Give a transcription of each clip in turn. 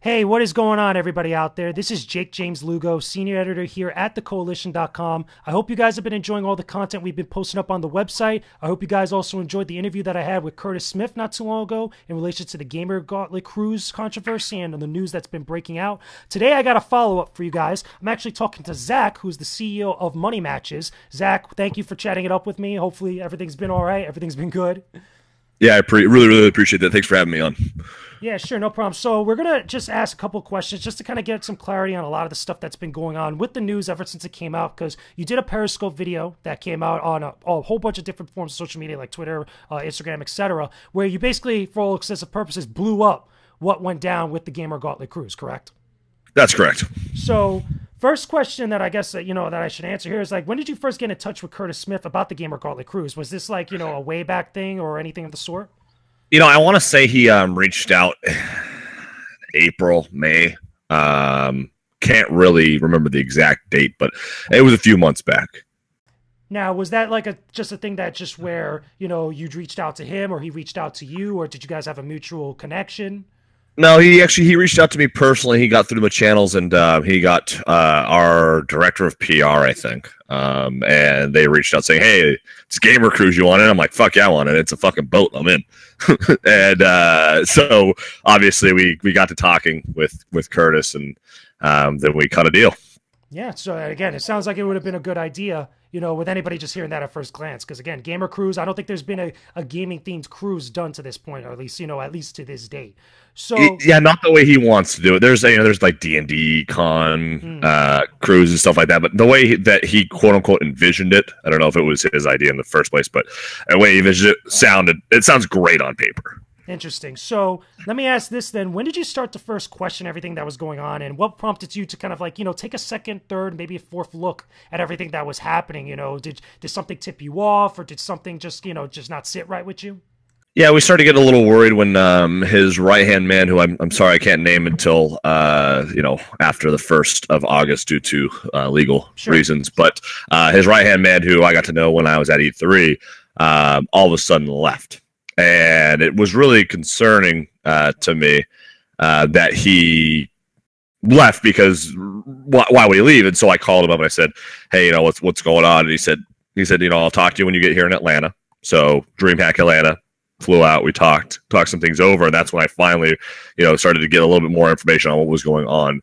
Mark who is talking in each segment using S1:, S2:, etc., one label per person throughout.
S1: Hey, what is going on, everybody out there? This is Jakejames Lugo, senior editor here at thecoalition.com. I hope you guys have been enjoying all the content we've been posting up on the website. I hope you guys also enjoyed the interview that I had with Curtis Smith not too long ago in relation to the Gamer Gauntlet Cruise controversy and the news that's been breaking out. Today, I got a follow-up for you guys. I'm actually talking to Zach, who's the CEO of Money Matches. Zach, thank you for chatting it up with me. Hopefully, everything's been all right. Everything's been good.
S2: Yeah, I really appreciate that. Thanks for having me on.
S1: Yeah, sure, no problem. So we're going to just ask a couple of questions just to kind of get some clarity on a lot of the stuff that's been going on with the news ever since it came out, because you did a Periscope video that came out on a whole bunch of different forms of social media like Twitter, Instagram, etc., where you basically, for all excessive purposes, blew up what went down with the Gamer Gauntlet Cruise, correct?
S2: That's correct.
S1: So first question that I guess that I should answer here is, like, when did you first get in touch with Curtis Smith about the Gamer Gauntlet Cruise? Was this like, a way back thing or anything of the sort?
S2: I want to say he reached out April, May. Can't really remember the exact date, but it was a few months back.
S1: Now, was that like just a thing that just where, you'd reached out to him or he reached out to you, or did you guys have a mutual connection?
S2: No, he reached out to me personally. He got through my channels, and he got our director of PR, I think. And they reached out saying, "Hey, it's Gamer Cruise. You want it?" I'm like, "Fuck yeah, I want it. It's a fucking boat. I'm in." And so obviously we got to talking with Curtis, and then we cut a deal.
S1: Yeah. So again, it sounds like it would have been a good idea, with anybody just hearing that at first glance. Because again, Gamer Cruise, I don't think there's been a gaming themed cruise done to this point, or at least, at least to this date. So
S2: yeah, not the way he wants to do it. There's like D&D con cruise and stuff like that, but the way that he quote unquote envisioned it, I don't know if it was his idea in the first place, but the way he envisioned it sounds great on paper.
S1: Interesting. So let me ask this then. When did you start to first question everything that was going on, and what prompted you to kind of like, take a second, third, maybe a fourth look at everything that was happening? Did something tip you off, or did something just, just not sit right with you?
S2: Yeah, we started to get a little worried when his right-hand man, who I'm sorry I can't name until after the 1st of August due to legal reasons, but his right-hand man, who I got to know when I was at E3, all of a sudden left. And it was really concerning to me that he left, because why would he leave? And so I called him up and I said, "Hey, what's going on?" And he said, "I'll talk to you when you get here in Atlanta." So DreamHack Atlanta, flew out, we talked some things over, and that's when I finally, started to get a little bit more information on what was going on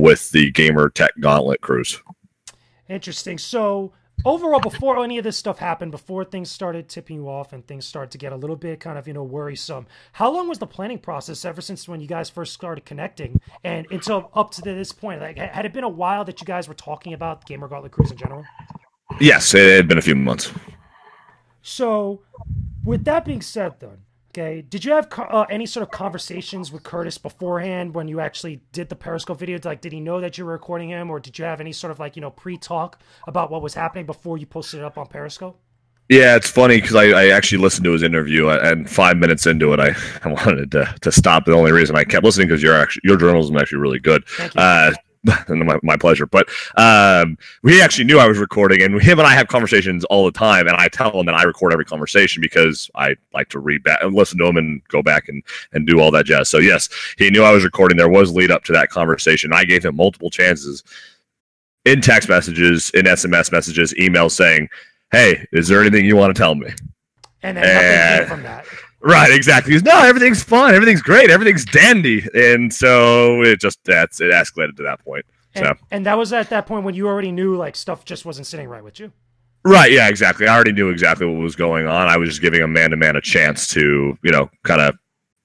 S2: with the Gamer Tech Gauntlet Cruise. Interesting.
S1: So overall, before any of this stuff happened, before things started tipping you off and things started to get a little bit kind of, worrisome, how long was the planning process ever since when you guys first started connecting and until up to this point? Like, had it been a while that you guys were talking about Gamer Gauntlet Cruise in general?
S2: Yes, it had been a few months.
S1: So with that being said, then, okay, did you have any sort of conversations with Curtis beforehand when you actually did the Periscope video? Like, did he know that you were recording him, or did you have any sort of like, pre-talk about what was happening before you posted it up on Periscope?
S2: Yeah, it's funny because I actually listened to his interview, and 5 minutes into it, I wanted to stop. The only reason I kept listening because your journalism is actually really good.
S1: Thank you.
S2: My pleasure. But we actually knew I was recording, and him and I have conversations all the time, and I tell him that I record every conversation because I like to read back and listen to him and go back and do all that jazz. So yes, he knew I was recording. There was lead up to that conversation. I gave him multiple chances in text messages, in SMS messages, emails saying, "Hey, is there anything you want to tell me?"
S1: And then nothing came from that.
S2: Right, exactly. He goes, "No, everything's fine. Everything's great. Everything's dandy." And so it escalated to that point.
S1: And that was at that point when you already knew, like, stuff just wasn't sitting right with you?
S2: Right, yeah, exactly. I already knew exactly what was going on. I was just giving a man-to-man a chance to, kind of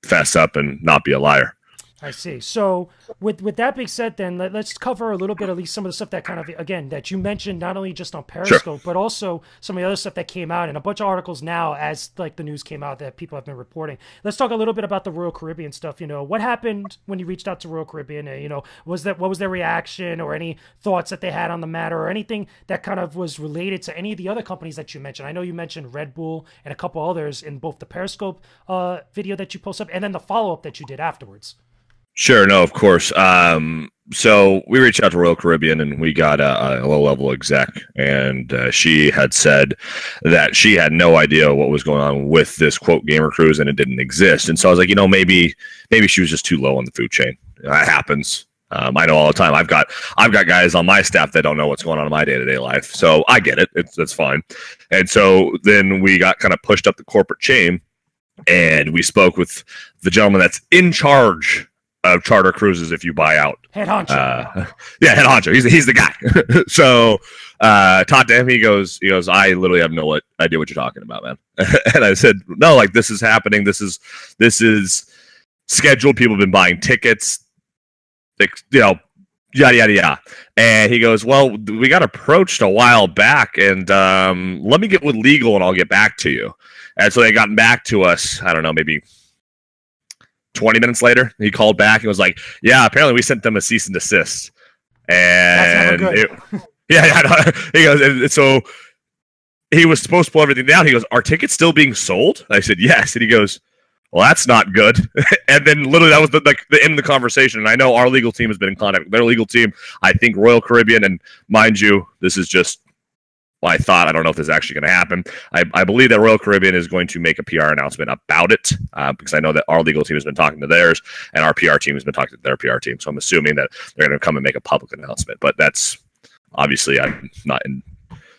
S2: fess up and not be a liar.
S1: I see. So with that being said, then let's cover a little bit, at least some of the stuff that kind of, again, that you mentioned, not only just on Periscope, but also some of the other stuff that came out and a bunch of articles now as like the news came out that people have been reporting. Let's talk a little bit about the Royal Caribbean stuff. What happened when you reached out to Royal Caribbean? What was their reaction, or any thoughts that they had on the matter, or anything that kind of was related to any of the other companies that you mentioned? I know you mentioned Red Bull and a couple others in both the Periscope video that you posted up and then the follow-up that you did afterwards.
S2: Sure, no, of course. So we reached out to Royal Caribbean, and we got a low-level exec, and she had said that she had no idea what was going on with this, quote, Gamer Cruise, and it didn't exist. And so I was like, maybe she was just too low on the food chain. That happens. I know all the time. I've got guys on my staff that don't know what's going on in my day-to-day life. So I get it. It's fine. And so then we got kind of pushed up the corporate chain, and we spoke with the gentleman that's in charge of charter cruises if you buy out.
S1: Head honcho.
S2: Yeah, head honcho. He's the guy. So talked to him. He goes, I literally have no idea what you're talking about, man. And I said, no, like this is happening. This is scheduled. People have been buying tickets. Yada, yada, yada. And he goes, well, we got approached a while back, and let me get with legal, and I'll get back to you. And so they got back to us, I don't know, maybe 20 minutes later. He called back and was like, yeah, apparently we sent them a cease and desist. And yeah, he goes, and so he was supposed to pull everything down. He goes, are tickets still being sold? I said, yes. And he goes, well, that's not good. And then literally that was the end of the conversation. And I know our legal team has been in contact with their legal team. I think Royal Caribbean, and mind you, this is just I don't know if this is actually going to happen. I believe that Royal Caribbean is going to make a PR announcement about it because I know that our legal team has been talking to theirs and our PR team has been talking to their PR team. So I'm assuming that they're going to come and make a public announcement. But that's obviously I'm not in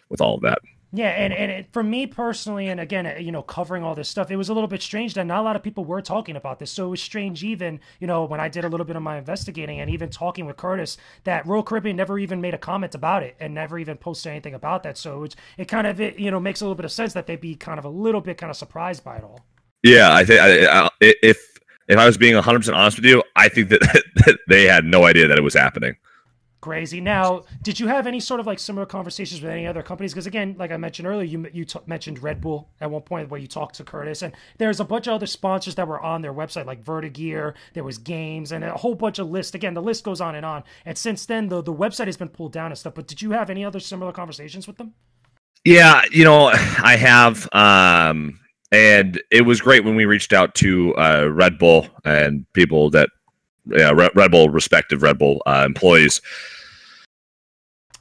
S2: with all of that.
S1: Yeah, and for me personally, and again, covering all this stuff, it was a little bit strange that not a lot of people were talking about this. So it was strange even, when I did a little bit of my investigating and even talking with Curtis, that Royal Caribbean never even made a comment about it and never even posted anything about that. So it kind of, makes a little bit of sense that they'd be kind of a little bit kind of surprised by it all.
S2: Yeah, I think if I was being 100% honest with you, I think that they had no idea that it was happening.
S1: Crazy. Now, did you have any sort of like similar conversations with any other companies? Because again, like I mentioned earlier, you mentioned Red Bull at one point where you talked to Curtis, and there's a bunch of other sponsors that were on their website, like Vertigear, there was games, and a whole bunch of lists. Again, the list goes on. And since then, the website has been pulled down and stuff. But did you have any other similar conversations with them?
S2: Yeah, I have. And it was great when we reached out to Red Bull and people that, Red Bull, respective Red Bull employees.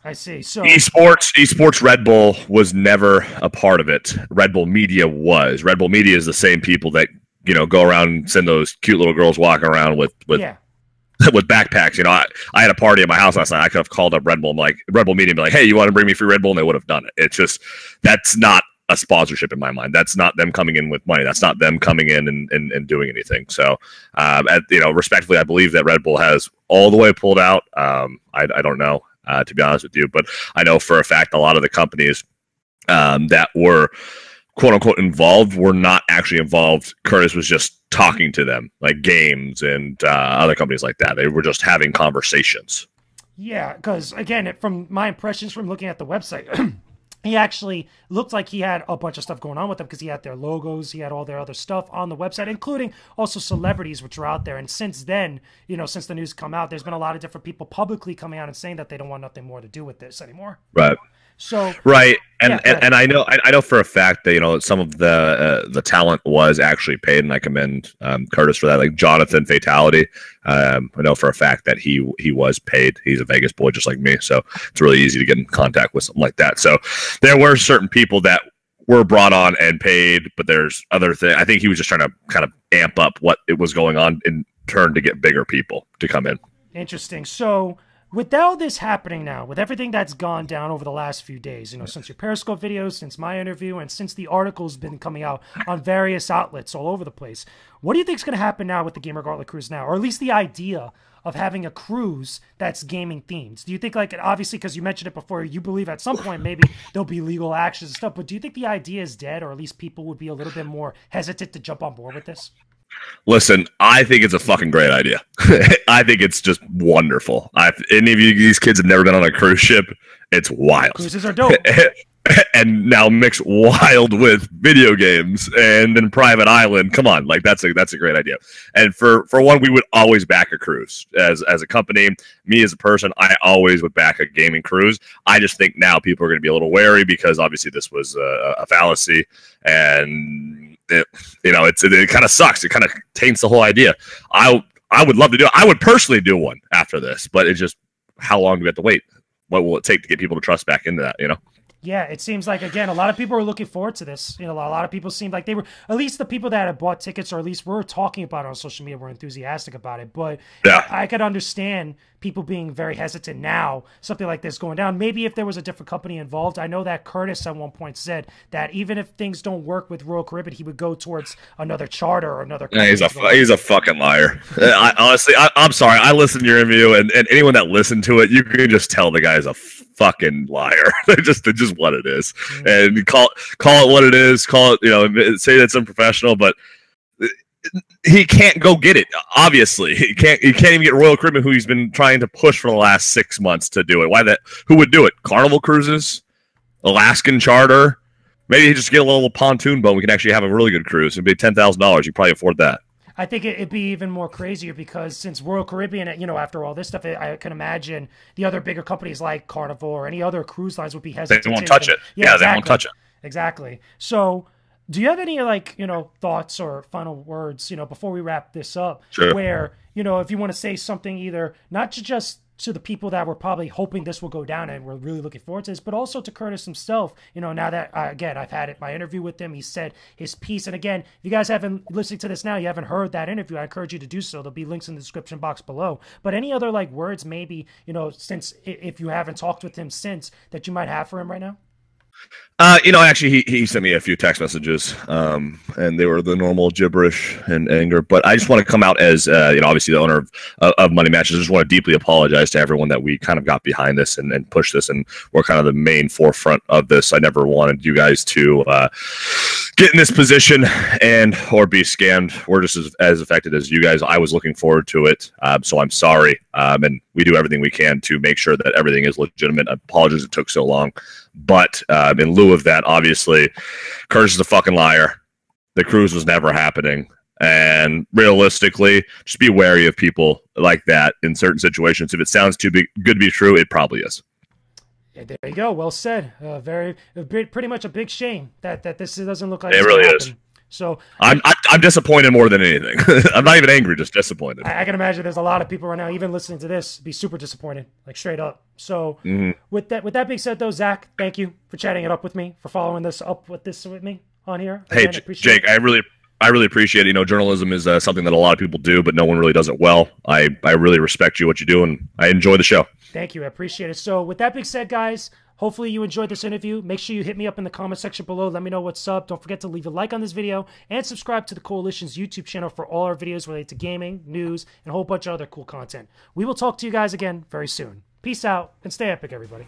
S1: I see. So
S2: esports Red Bull was never a part of it. Red Bull Media was. Red Bull Media is the same people that go around and send those cute little girls walking around with with backpacks. I had a party at my house last night. I could have called up Red Bull Media and be like, hey, you want to bring me free Red Bull? And they would have done it. It's just that's not a sponsorship in my mind. That's not them coming in with money. That's not them coming in and doing anything. So, respectfully, I believe that Red Bull has all the way pulled out. I don't know, to be honest with you, but I know for a fact a lot of the companies that were quote unquote involved were not actually involved. Curtis was just talking to them, like games and other companies like that. They were just having conversations.
S1: Yeah, because again, from my impressions from looking at the website, he actually looked like he had a bunch of stuff going on with them because he had their logos, he had all their other stuff on the website, including also celebrities which are out there. And since then, since the news come out, there's been a lot of different people publicly coming out and saying that they don't want nothing more to do with this anymore.
S2: Right.
S1: So
S2: right, and I know for a fact that some of the talent was actually paid, and I commend Curtis for that. Like Jonathan Fatality, I know for a fact that he was paid. He's a Vegas boy just like me, so it's really easy to get in contact with something like that. So there were certain people that were brought on and paid, but there's other things. I think he was just trying to kind of amp up what it was going on in turn to get bigger people to come in.
S1: Interesting. So with all this happening now, with everything that's gone down over the last few days, since your Periscope videos, since my interview, and since the article's been coming out on various outlets all over the place, what do you think is going to happen now with the Gamer Gauntlet Cruise now? Or at least the idea of having a cruise that's gaming themed? Do you think, like, obviously, because you mentioned it before, you believe at some point maybe there'll be legal actions and stuff, but do you think the idea is dead, or at least people would be a little bit more hesitant to jump on board with this?
S2: Listen, I think it's a fucking great idea. I think it's just wonderful. Any of these kids have never been on a cruise ship. It's wild.
S1: Cruises are dope.
S2: And now mix wild with video games and then private island. Come on, like that's a great idea. And for one, we would always back a cruise as a company. Me as a person, I always would back a gaming cruise. I just think now people are going to be a little wary because obviously this was a fallacy, and it kind of sucks. It kind of taints the whole idea. I would love to do it. I would personally do one after this, but it's just how long do we have to wait? What will it take to get people to trust back into that?
S1: Yeah, it seems like, again, a lot of people are looking forward to this. You know, a lot of people seemed like they were, at least the people that had bought tickets, or at least were talking about it on social media, were enthusiastic about it. But
S2: Yeah.
S1: I could understand people being very hesitant now, something like this going down. Maybe if there was a different company involved. I know that Curtis at one point said that even if things don't work with Royal Caribbean, he would go towards another charter or another company.
S2: Yeah, he's a fucking liar. Honestly, I'm sorry. I listened to your interview, and anyone that listened to it, you can just tell the guy's a fucking liar. It's just what it is. And call it what it is. Call it, you know, say that's unprofessional, but he can't go get it. Obviously, he can't even get Royal Caribbean, who he's been trying to push for the last 6 months to do it. Why that? Who would do it? Carnival Cruises, Alaskan Charter. Maybe he just get a little pontoon boat. We can actually have a really good cruise. It'd be $10,000. You probably afford that.
S1: I think it'd be even more crazier because since Royal Caribbean, you know, after all this stuff, I can imagine the other bigger companies like Carnival or any other cruise lines would be hesitant.
S2: They won't touch it. Yeah, exactly. They won't touch it.
S1: Exactly. So, do you have any, like, you know, thoughts or final words, you know, before we wrap this up?
S2: Sure.
S1: Where, you know, if you want to say something either not to just to the people that were probably hoping this will go down and we're really looking forward to this, but also to Curtis himself. You know, now that, again, I've had my interview with him, he said his piece. And again, if you guys haven't listened to this now, you haven't heard that interview, I encourage you to do so. There'll be links in the description box below. But any other, like, words maybe, you know, since if you haven't talked with him since, that you might have for him right now?
S2: You know, actually, he sent me a few text messages, and they were the normal gibberish and anger. But I just want to come out as, you know, obviously the owner of Money Matches. I just want to deeply apologize to everyone that we kind of got behind this and pushed this, and we're kind of the main forefront of this. I never wanted you guys to get in this position or be scammed. We're just as affected as you guys. I was looking forward to it, so I'm sorry. And we do everything we can to make sure that everything is legitimate. Apologies it took so long. But in lieu of that, obviously, Curtis is a fucking liar. The cruise was never happening. And realistically, just be wary of people like that in certain situations. If it sounds too good to be true, it probably is.
S1: Yeah, there you go. Well said. Pretty much a big shame that this doesn't look like
S2: it really is.
S1: So
S2: I'm disappointed more than anything. I'm not even angry, just disappointed.
S1: I can imagine there's a lot of people right now, even listening to this, be super disappointed, like straight up. So with that being said, though, Zach, thank you for chatting it up with me, for following this up with me on here.
S2: Hey, Jake, I really appreciate it. You know, journalism is something that a lot of people do, but no one really does it well. I really respect what you do, and I enjoy the show.
S1: Thank you. I appreciate it. So with that being said, guys, hopefully you enjoyed this interview. Make sure you hit me up in the comment section below. Let me know what's up. Don't forget to leave a like on this video and subscribe to the Koalition's YouTube channel for all our videos related to gaming, news, and a whole bunch of other cool content. We will talk to you guys again very soon. Peace out and stay epic, everybody.